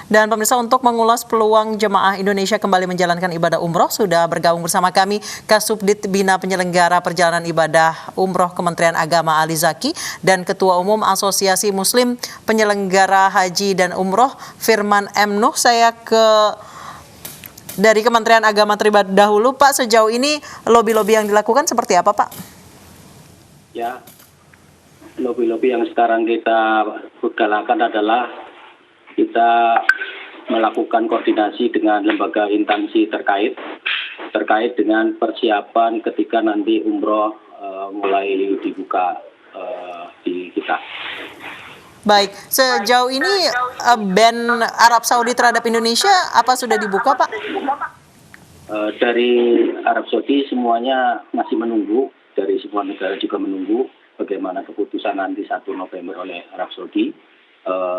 Dan pemirsa, untuk mengulas peluang jemaah Indonesia kembali menjalankan ibadah umroh, sudah bergabung bersama kami Kasubdit Bina Penyelenggara Perjalanan Ibadah Umroh Kementerian Agama Ali Zaki dan Ketua Umum Asosiasi Muslim Penyelenggara Haji dan Umroh Firman M. Nuh. Saya dari Kementerian Agama terlebih dahulu, Pak. Sejauh ini lobi-lobi yang dilakukan seperti apa, Pak? Ya, lobi-lobi yang sekarang kita galakan adalah kita melakukan koordinasi dengan lembaga instansi terkait dengan persiapan ketika nanti umroh mulai dibuka di kita. Baik, sejauh ini ban Arab Saudi terhadap Indonesia apa sudah dibuka, Pak? Dari Arab Saudi semuanya masih menunggu, dari semua negara juga menunggu bagaimana keputusan nanti 1 November oleh Arab Saudi.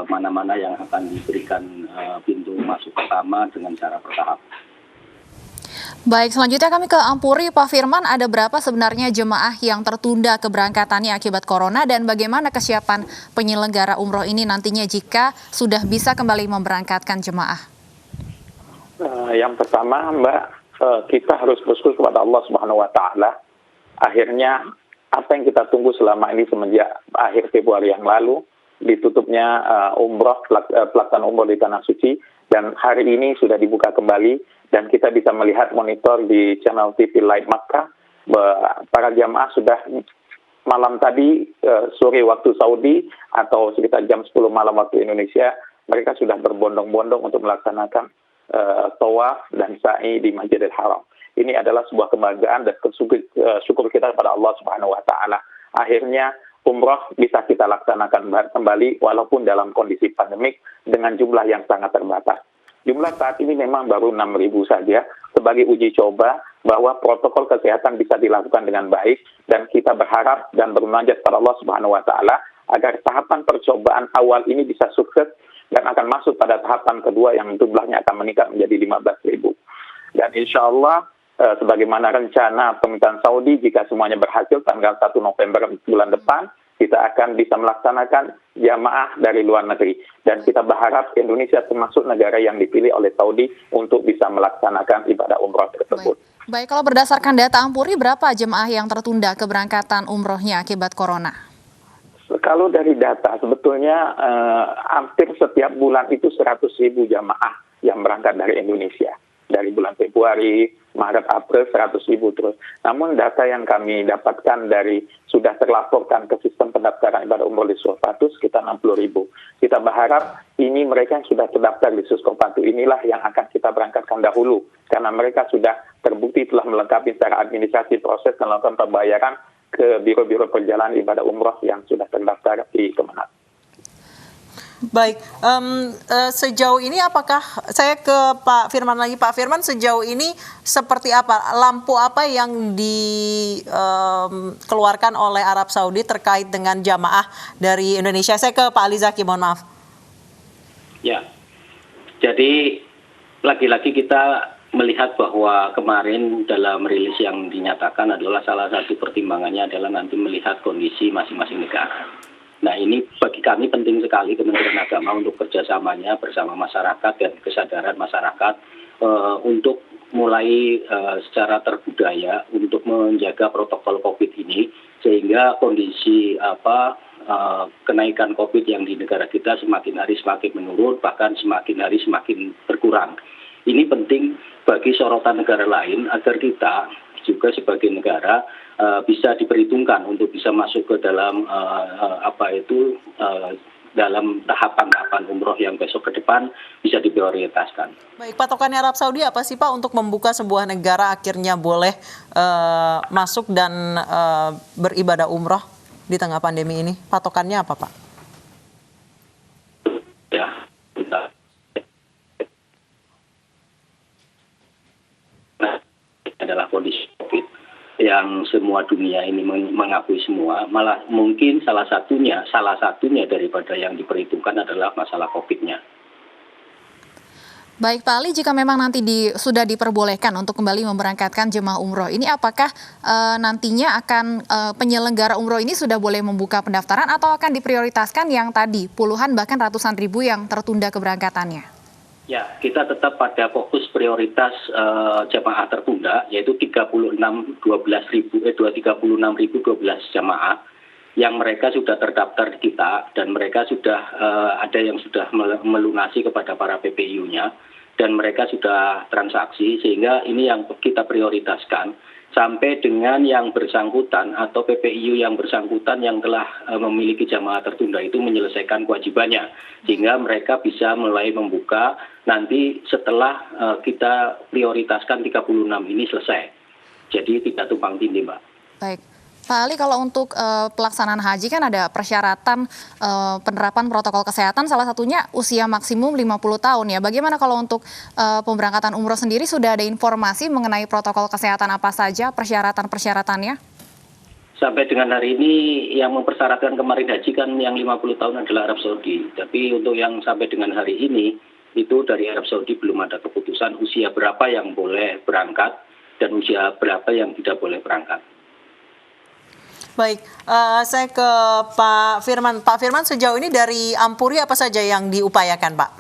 Mana-mana yang akan diberikan pintu masuk pertama dengan cara bertahap. Baik, selanjutnya kami ke Ampuri. Pak Firman, ada berapa sebenarnya jemaah yang tertunda keberangkatannya akibat corona dan bagaimana kesiapan penyelenggara umroh ini nantinya jika sudah bisa kembali memberangkatkan jemaah? Yang pertama, Mbak, kita harus bersyukur kepada Allah Subhanahu wa Ta'ala. Akhirnya apa yang kita tunggu selama ini semenjak akhir Februari yang lalu, ditutupnya pelaksanaan umroh di Tanah Suci, dan hari ini sudah dibuka kembali dan kita bisa melihat monitor di channel TV Live Makkah. Para jamaah sudah malam tadi sore waktu Saudi atau sekitar jam 10 malam waktu Indonesia, mereka sudah berbondong-bondong untuk melaksanakan tawaf dan sa'i di Masjidil Haram. Ini adalah sebuah kebanggaan dan syukur kita kepada Allah Subhanahu wa Ta'ala. Akhirnya umroh bisa kita laksanakan kembali walaupun dalam kondisi pandemik dengan jumlah yang sangat terbatas. Jumlah saat ini memang baru 6.000 saja sebagai uji coba bahwa protokol kesehatan bisa dilakukan dengan baik, dan kita berharap dan bermunajat pada Allah Subhanahu wa Ta'ala agar tahapan percobaan awal ini bisa sukses dan akan masuk pada tahapan kedua yang jumlahnya akan meningkat menjadi 15.000. Dan insya Allah sebagaimana rencana pemerintahan Saudi, jika semuanya berhasil tanggal 1 November bulan depan, kita akan bisa melaksanakan jamaah dari luar negeri. Dan kita berharap Indonesia termasuk negara yang dipilih oleh Saudi untuk bisa melaksanakan ibadah umroh tersebut. Baik, kalau berdasarkan data Ampuri, berapa jemaah yang tertunda keberangkatan umrohnya akibat corona? Kalau dari data, sebetulnya hampir setiap bulan itu 100.000 jamaah yang berangkat dari Indonesia. Dari bulan Februari, Maret, April 100.000 terus. Namun data yang kami dapatkan dari sudah terlaporkan ke sistem pendaftaran ibadah umroh di Suskopatu sekitar 60.000. Kita berharap ini mereka yang sudah terdaftar di Suskopatu inilah yang akan kita berangkatkan dahulu. Karena mereka sudah terbukti telah melengkapi secara administrasi proses dan melakukan pembayaran ke biro-biro perjalanan ibadah umroh yang sudah terdaftar di Kemenag. Baik, sejauh ini apakah, saya ke Pak Firman lagi, Pak Firman, sejauh ini seperti apa, lampu apa yang dikeluarkan oleh Arab Saudi terkait dengan jamaah dari Indonesia? Saya ke Pak Ali Zaki, mohon maaf. Ya, jadi lagi-lagi kita melihat bahwa kemarin dalam rilis yang dinyatakan adalah salah satu pertimbangannya adalah nanti melihat kondisi masing-masing negara. Nah, ini bagi kami penting sekali Kementerian Agama untuk kerjasamanya bersama masyarakat dan kesadaran masyarakat untuk mulai secara terbudaya untuk menjaga protokol COVID ini, sehingga kondisi kenaikan COVID yang di negara kita semakin hari semakin menurun, bahkan semakin hari semakin berkurang. Ini penting bagi sorotan negara lain agar kita juga sebagai negara bisa diperhitungkan untuk bisa masuk ke dalam dalam tahapan-tahapan umroh yang besok ke depan bisa diprioritaskan. Baik, patokannya Arab Saudi apa sih, Pak, untuk membuka sebuah negara akhirnya boleh masuk dan beribadah umroh di tengah pandemi ini? Patokannya apa, Pak? Ya, adalah kondisi COVID yang semua dunia ini mengakui semua, malah mungkin salah satunya daripada yang diperhitungkan adalah masalah COVID-nya. Baik Pak Ali, jika memang nanti sudah diperbolehkan untuk kembali memberangkatkan jemaah umroh ini, apakah nantinya akan penyelenggara umroh ini sudah boleh membuka pendaftaran atau akan diprioritaskan yang tadi puluhan bahkan ratusan ribu yang tertunda keberangkatannya? Ya, kita tetap pada fokus prioritas jamaah tertunda, yaitu 36.012 jamaah yang mereka sudah terdaftar di kita dan mereka sudah ada yang sudah melunasi kepada para PPIU-nya dan mereka sudah transaksi, sehingga ini yang kita prioritaskan sampai dengan yang bersangkutan atau PPIU yang bersangkutan yang telah memiliki jamaah tertunda itu menyelesaikan kewajibannya, sehingga mereka bisa mulai membuka nanti setelah kita prioritaskan 36 ini selesai. Jadi tidak tumpang tindih, Mbak. Baik. Pak Ali, kalau untuk pelaksanaan haji kan ada persyaratan penerapan protokol kesehatan, salah satunya usia maksimum 50 tahun ya. Bagaimana kalau untuk pemberangkatan umroh sendiri, sudah ada informasi mengenai protokol kesehatan apa saja persyaratan-persyaratannya? Sampai dengan hari ini yang mempersyaratkan kemarin haji kan yang 50 tahun adalah Arab Saudi. Tapi untuk yang sampai dengan hari ini, itu dari Arab Saudi belum ada keputusan usia berapa yang boleh berangkat dan usia berapa yang tidak boleh berangkat. Baik, saya ke Pak Firman. Pak Firman, sejauh ini dari Ampuri apa saja yang diupayakan, Pak?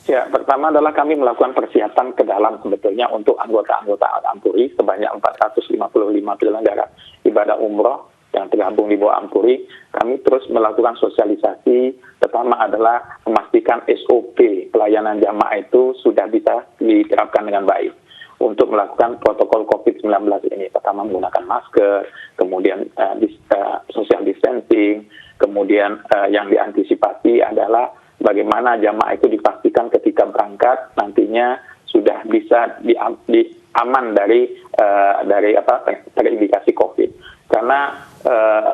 Ya, pertama adalah kami melakukan persiapan ke dalam sebetulnya untuk anggota-anggota Ampuri sebanyak 455 penyelenggara ibadah umroh yang tergabung di bawah Ampuri. Kami terus melakukan sosialisasi, pertama adalah memastikan SOP pelayanan jamaah itu sudah bisa diterapkan dengan baik untuk melakukan protokol COVID-19 ini. Pertama menggunakan masker, kemudian social distancing, kemudian yang diantisipasi adalah bagaimana jamaah itu dipastikan ketika berangkat nantinya sudah bisa aman dari terindikasi COVID. Karena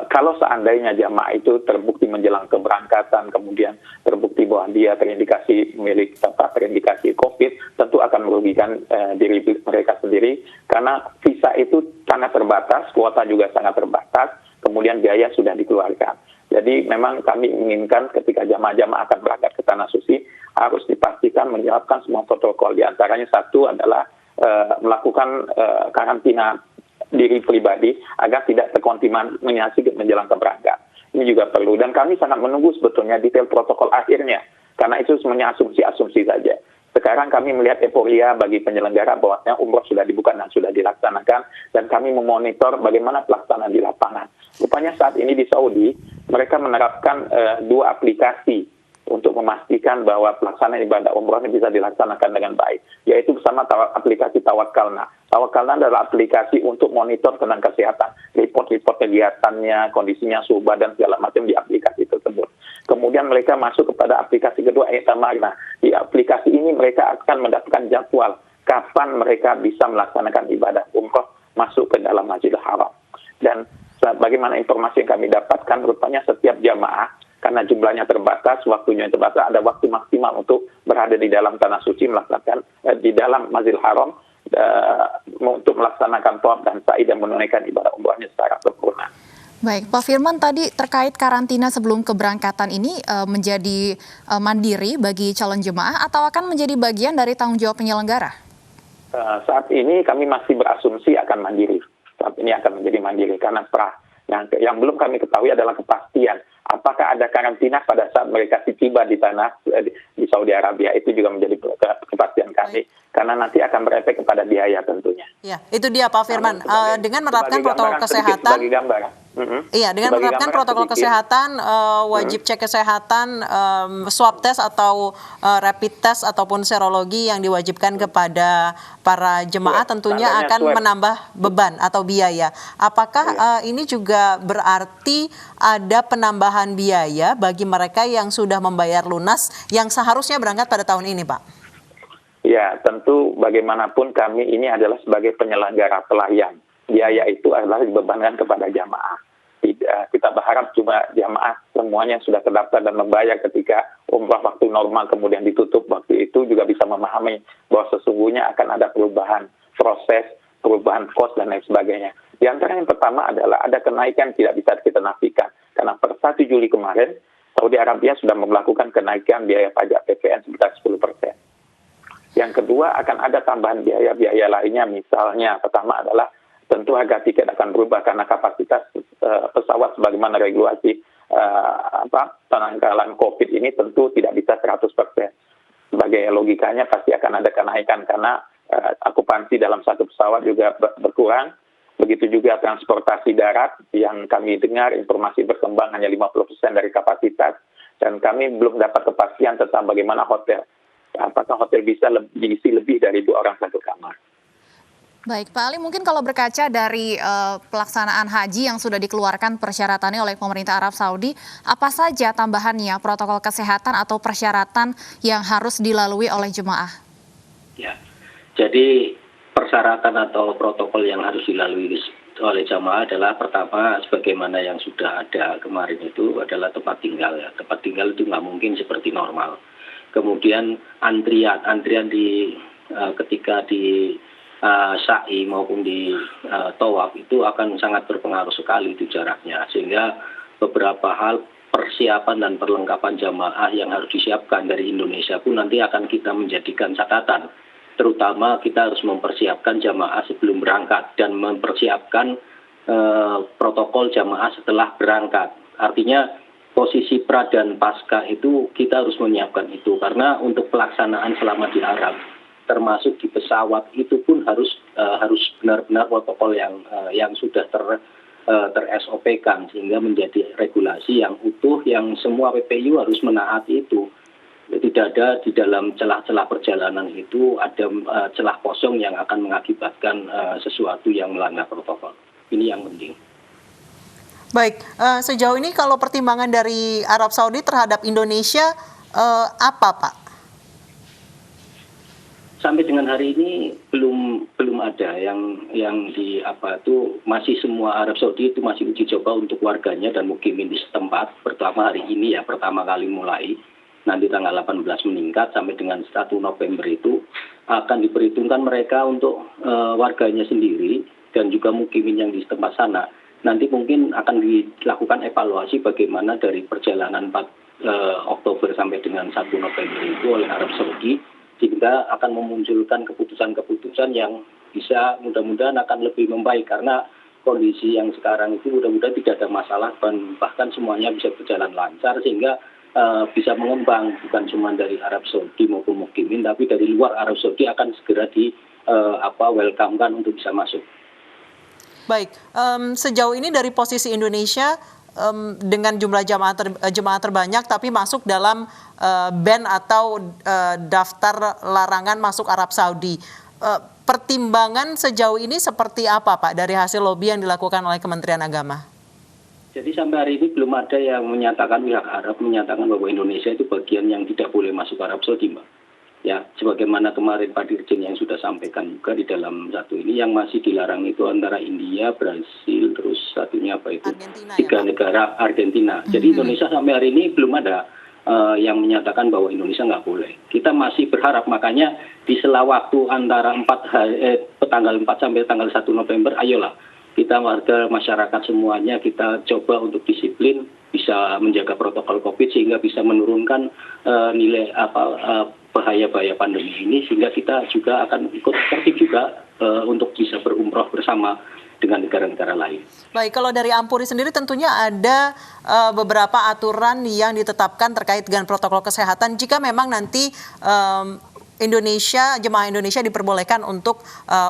kalau seandainya jamaah itu terbukti menjelang keberangkatan, kemudian terbukti bahwa dia terindikasi terindikasi COVID, tentu akan merugikan diri mereka sendiri, karena visa itu sangat terbatas, kuota juga sangat terbatas, kemudian biaya sudah dikeluarkan. Jadi memang kami inginkan ketika jamaah-jamaah akan berangkat ke Tanah Suci, harus dipastikan menerapkan semua protokol. Di antaranya satu adalah melakukan karantina diri pribadi agar tidak terkontaminasi menjelang keberangkatan. Ini juga perlu, dan kami sangat menunggu sebetulnya detail protokol akhirnya, karena itu semuanya asumsi-asumsi saja. Sekarang kami melihat euforia bagi penyelenggara bahwa umroh sudah dibuka dan sudah dilaksanakan, dan kami memonitor bagaimana pelaksanaan di lapangan. Rupanya saat ini di Saudi, mereka menerapkan 2 aplikasi untuk memastikan bahwa pelaksanaan ibadah umroh ini bisa dilaksanakan dengan baik, yaitu bersama aplikasi Tawakkalna. Tawakkalna adalah aplikasi untuk monitor tentang kesehatan, report-report kegiatannya, kondisinya, suhu badan, segala macam di aplikasi tersebut. Kemudian mereka masuk kepada aplikasi kedua, I'tamarna. Di aplikasi ini mereka akan mendapatkan jadwal kapan mereka bisa melaksanakan ibadah umroh masuk ke dalam Masjidil Haram. Dan bagaimana informasi yang kami dapatkan, rupanya setiap jamaah, karena jumlahnya terbatas, waktunya terbatas, ada waktu maksimal untuk berada di dalam Tanah Suci, melaksanakan di dalam Masjidil Haram untuk melaksanakan tawaf dan sa'i dan menunaikan ibadah umrohnya secara sempurna. Baik, Pak Firman, tadi terkait karantina sebelum keberangkatan ini menjadi mandiri bagi calon jemaah atau akan menjadi bagian dari tanggung jawab penyelenggara? Saat ini kami masih berasumsi akan mandiri. Saat ini akan menjadi mandiri karena yang belum kami ketahui adalah kepastian apakah ada karantina pada saat mereka tiba di Saudi Arabia. Itu juga menjadi kepastian kami, karena nanti akan berefek kepada biaya tentunya. Ya, itu dia Pak Firman. Dengan menerapkan protokol kesehatan, iya, dengan menerapkan protokol kesehatan, wajib cek kesehatan, swab test atau rapid test ataupun serologi yang diwajibkan kepada para jemaah tentunya akan menambah beban atau biaya. Apakah ini juga berarti ada penambahan biaya bagi mereka yang sudah membayar lunas yang seharusnya berangkat pada tahun ini, Pak? Ya, tentu bagaimanapun kami ini adalah sebagai penyelenggara pelayan. Biaya itu adalah dibebankan kepada jamaah. Kita berharap cuma jamaah semuanya sudah terdaftar dan membayar ketika umrah waktu normal kemudian ditutup waktu itu juga bisa memahami bahwa sesungguhnya akan ada perubahan proses, perubahan kos dan lain sebagainya. Di antara yang pertama adalah ada kenaikan tidak bisa kita nafikan. Karena per 1 Juli kemarin, Saudi Arabia sudah melakukan kenaikan biaya pajak PPN sebesar 10%. Yang kedua akan ada tambahan biaya-biaya lainnya, misalnya pertama adalah tentu harga tiket akan berubah karena kapasitas pesawat sebagaimana regulasi penanggalan COVID ini tentu tidak bisa 100%. Sebagai logikanya pasti akan ada kenaikan karena akupansi dalam satu pesawat juga berkurang. Begitu juga transportasi darat yang kami dengar informasi berkembang hanya 50% dari kapasitas. Dan kami belum dapat kepastian tentang bagaimana hotel. Apakah hotel bisa diisi lebih dari 2 orang satu kamar. Baik, Pak Ali, mungkin kalau berkaca dari pelaksanaan haji yang sudah dikeluarkan persyaratannya oleh pemerintah Arab Saudi, apa saja tambahannya protokol kesehatan atau persyaratan yang harus dilalui oleh jemaah? Ya, jadi persyaratan atau protokol yang harus dilalui oleh jamaah adalah pertama, sebagaimana yang sudah ada kemarin itu adalah tempat tinggal. Ya. Tempat tinggal itu nggak mungkin seperti normal. Kemudian antrian di ketika di sa'i maupun di tawaf itu akan sangat berpengaruh sekali itu jaraknya. Sehingga beberapa hal persiapan dan perlengkapan jamaah yang harus disiapkan dari Indonesia pun nanti akan kita menjadikan catatan. Terutama kita harus mempersiapkan jamaah sebelum berangkat dan mempersiapkan protokol jamaah setelah berangkat. Artinya posisi pra dan pasca itu kita harus menyiapkan itu karena untuk pelaksanaan selama di Arab termasuk di pesawat itu pun harus benar-benar protokol yang sudah ter-SOP-kan sehingga menjadi regulasi yang utuh yang semua PPU harus menaati itu. Tidak ada di dalam celah-celah perjalanan itu ada celah kosong yang akan mengakibatkan sesuatu yang melanggar protokol. Ini yang penting. Baik, sejauh ini kalau pertimbangan dari Arab Saudi terhadap Indonesia apa, Pak? Sampai dengan hari ini belum ada yang di apa itu masih semua Arab Saudi itu masih uji coba untuk warganya dan mukimin di setempat. Pertama hari ini ya pertama kali mulai. Nanti tanggal 18 meningkat sampai dengan 1 November itu akan diperhitungkan mereka untuk warganya sendiri dan juga mukimin yang di tempat sana. Nanti mungkin akan dilakukan evaluasi bagaimana dari perjalanan 4 Oktober sampai dengan 1 November itu oleh Arab Saudi sehingga akan memunculkan keputusan-keputusan yang bisa mudah-mudahan akan lebih membaik karena kondisi yang sekarang itu mudah-mudahan tidak ada masalah dan bahkan semuanya bisa berjalan lancar sehingga bisa mengembang bukan cuma dari Arab Saudi maupun mukimin tapi dari luar Arab Saudi akan segera welcome-kan untuk bisa masuk. Baik, sejauh ini dari posisi Indonesia dengan jumlah jemaah terbanyak tapi masuk dalam ban atau daftar larangan masuk Arab Saudi. Pertimbangan sejauh ini seperti apa, Pak, dari hasil lobby yang dilakukan oleh Kementerian Agama? Jadi sampai hari ini belum ada yang menyatakan pihak Arab menyatakan bahwa Indonesia itu bagian yang tidak boleh masuk Arab Saudi, Mbak. Ya, sebagaimana kemarin Pak Dirjen yang sudah sampaikan juga di dalam satu ini yang masih dilarang itu antara India, Brasil, terus satunya apa itu Argentina, 3 negara Argentina. Jadi Indonesia sampai hari ini belum ada yang menyatakan bahwa Indonesia nggak boleh. Kita masih berharap makanya di sela waktu antara tanggal 4 sampai tanggal 1 November, ayolah kita warga masyarakat semuanya kita coba untuk disiplin, bisa menjaga protokol COVID sehingga bisa menurunkan nilai bahaya-bahaya pandemi ini sehingga kita juga akan ikut tertib juga untuk bisa berumroh bersama dengan negara-negara lain. Baik, kalau dari Ampuri sendiri tentunya ada beberapa aturan yang ditetapkan terkait dengan protokol kesehatan jika memang nanti jemaah Indonesia diperbolehkan untuk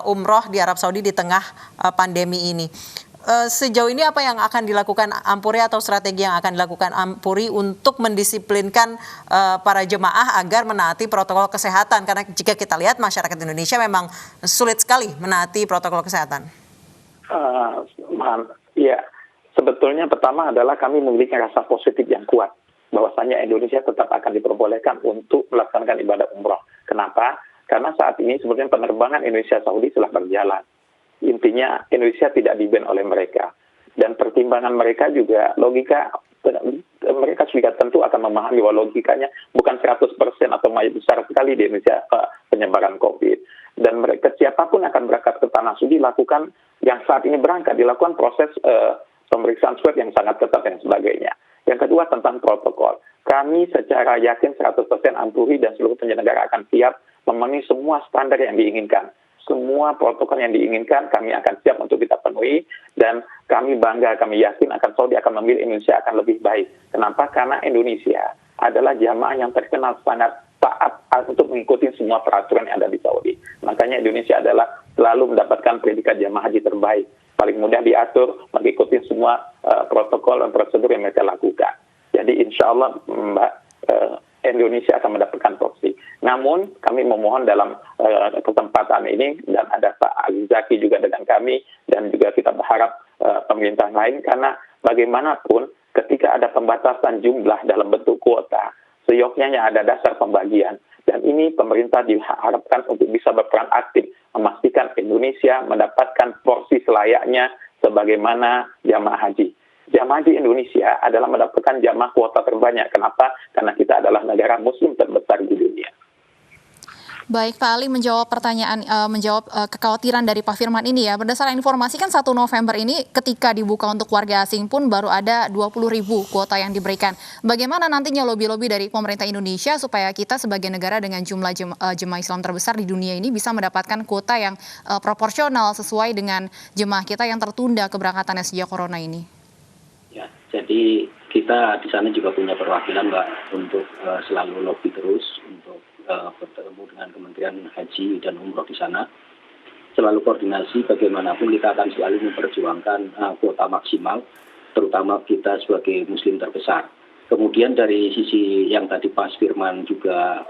umroh di Arab Saudi di tengah pandemi ini. Sejauh ini apa yang akan dilakukan Ampuri atau strategi yang akan dilakukan Ampuri untuk mendisiplinkan para jemaah agar menaati protokol kesehatan? Karena jika kita lihat masyarakat Indonesia memang sulit sekali menaati protokol kesehatan. Ya, sebetulnya pertama adalah kami memiliki rasa positif yang kuat bahwasanya Indonesia tetap akan diperbolehkan untuk melaksanakan ibadah umroh. Kenapa? Karena saat ini sebetulnya penerbangan Indonesia Saudi telah berjalan. Intinya Indonesia tidak di-ban oleh mereka. Dan pertimbangan mereka juga logika, mereka juga tentu akan memahami bahwa logikanya bukan 100% atau besar sekali di Indonesia penyebaran COVID. Dan mereka siapapun akan berangkat ke Tanah Suci lakukan yang saat ini berangkat, dilakukan proses pemeriksaan swab yang sangat ketat dan sebagainya. Yang kedua tentang protokol. Kami secara yakin 100% Ampuri dan seluruh penyelenggara akan siap memenuhi semua standar yang diinginkan. Semua protokol yang diinginkan kami akan siap untuk kita penuhi dan kami bangga, kami yakin akan Saudi akan memilih Indonesia akan lebih baik. Kenapa? Karena Indonesia adalah jamaah yang terkenal sangat taat untuk mengikuti semua peraturan yang ada di Saudi. Makanya Indonesia adalah selalu mendapatkan predikat jamaah haji terbaik, paling mudah diatur, mengikuti semua protokol dan prosedur yang mereka lakukan. Jadi insya Allah Mbak, Indonesia akan mendapatkan porsi. Namun kami memohon dalam kesempatan ini, dan ada Pak Alizaki juga dengan kami, dan juga kita berharap pemerintah lain, karena bagaimanapun ketika ada pembatasan jumlah dalam bentuk kuota, seyogyanya ada dasar pembagian. Dan ini pemerintah diharapkan untuk bisa berperan aktif, memastikan Indonesia mendapatkan porsi selayaknya sebagaimana jamaah haji. Jamaah haji Indonesia adalah mendapatkan jamaah kuota terbanyak. Kenapa? Karena kita adalah negara muslim terbesar di dunia. Baik, Pak Ali menjawab kekhawatiran dari Pak Firman ini ya. Berdasarkan informasi kan 1 November ini ketika dibuka untuk warga asing pun baru ada 20.000 kuota yang diberikan. Bagaimana nantinya lobby-lobby dari pemerintah Indonesia supaya kita sebagai negara dengan jumlah jemaah Islam terbesar di dunia ini bisa mendapatkan kuota yang proporsional sesuai dengan jemaah kita yang tertunda keberangkatannya sejak corona ini? Ya, jadi kita di sana juga punya perwakilan, Mbak, untuk selalu lobby terus untuk bertemu dengan Kementerian Haji dan Umroh di sana. Selalu koordinasi, bagaimanapun kita akan selalu memperjuangkan kuota maksimal, terutama kita sebagai muslim terbesar. Kemudian dari sisi yang tadi Pak Firman juga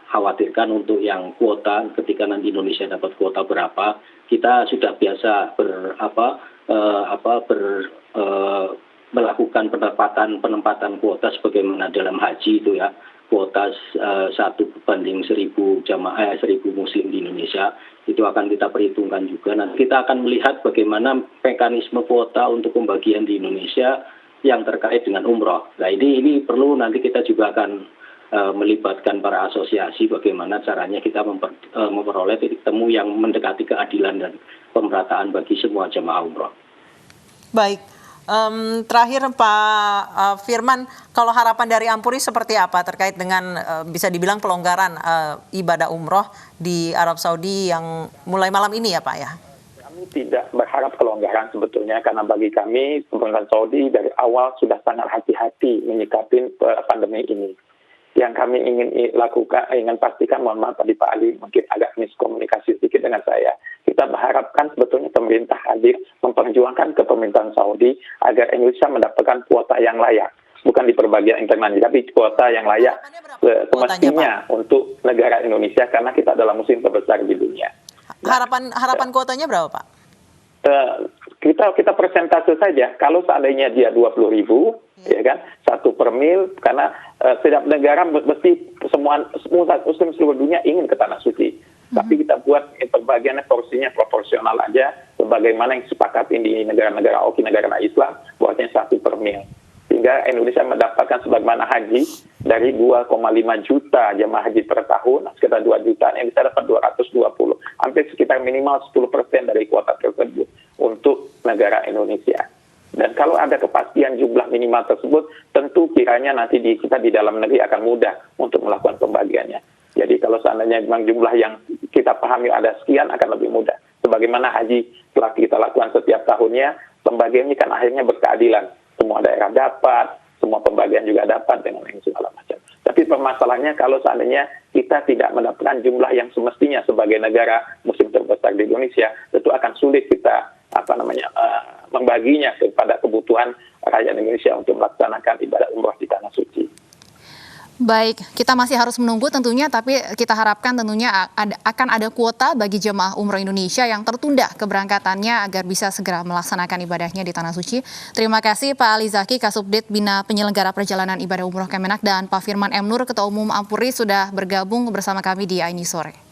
khawatirkan untuk yang kuota, ketika nanti Indonesia dapat kuota berapa, kita sudah biasa melakukan penempatan kuota sebagaimana dalam haji itu ya, kuota 1:1000 jamaah 1.000 muslim di Indonesia, itu akan kita perhitungkan juga. Nanti kita akan melihat bagaimana mekanisme kuota untuk pembagian di Indonesia yang terkait dengan umroh. Nah ini perlu nanti kita juga akan melibatkan para asosiasi bagaimana caranya kita memperoleh titik temu yang mendekati keadilan dan pemerataan bagi semua jamaah umroh. Baik. Terakhir Pak Firman, kalau harapan dari Ampuri seperti apa terkait dengan bisa dibilang pelonggaran ibadah umroh di Arab Saudi yang mulai malam ini ya Pak ya? Kami tidak berharap kelonggaran sebetulnya, karena bagi kami pemerintah Saudi dari awal sudah sangat hati-hati menyikapi pandemi ini. Yang kami ingin pastikan, mohon maaf tadi Pak Ali mungkin agak miskomunikasi sedikit dengan saya. Kita berharapkan sebetulnya pemerintah hadir memperjuangkan kepemerintahan Saudi agar Indonesia mendapatkan kuota yang layak. Bukan di perbagian internal, tapi kuota yang layak semestinya untuk negara Indonesia, karena kita adalah muslim terbesar di dunia. Harapan kuotanya berapa Pak? Kita persentase saja. Kalau seandainya dia 20.000, ya kan, 1 per mil, karena setiap negara mesti semua muslim seluruh dunia ingin ke tanah suci. Tapi kita buat perbagiannya porsinya proporsional aja, sebagaimana yang disepakati di negara-negara negara Islam, buatnya 1 per mil. Sehingga Indonesia mendapatkan sebagaimana haji dari 2,5 juta jemaah haji per tahun, sekitar 2 juta, yang bisa dapat 220. Hampir sekitar minimal 10% dari kuota tersebut untuk negara Indonesia. Dan kalau ada kepastian jumlah minimal tersebut, tentu kiranya nanti kita di dalam negeri akan mudah untuk melakukan pembagiannya. Jadi kalau seandainya memang jumlah yang kita pahami ada sekian, akan lebih mudah. Sebagaimana haji telah kita lakukan setiap tahunnya, pembagiannya kan akhirnya berkeadilan. Semua daerah dapat, semua pembagian juga dapat dengan yang segala macam. Tapi permasalahannya kalau seandainya kita tidak mendapatkan jumlah yang semestinya sebagai negara muslim terbesar di Indonesia, tentu akan sulit kita membaginya kepada kebutuhan rakyat Indonesia untuk melaksanakan ibadah umroh di tanah suci. Baik, kita masih harus menunggu tentunya, tapi kita harapkan tentunya akan ada kuota bagi jemaah umroh Indonesia yang tertunda keberangkatannya agar bisa segera melaksanakan ibadahnya di Tanah Suci. Terima kasih Pak Alizaki, Kasubdit Bina Penyelenggara Perjalanan Ibadah Umroh Kemenak, dan Pak Firman M. Nur, Ketua Umum Ampuri, sudah bergabung bersama kami di Aini Sore.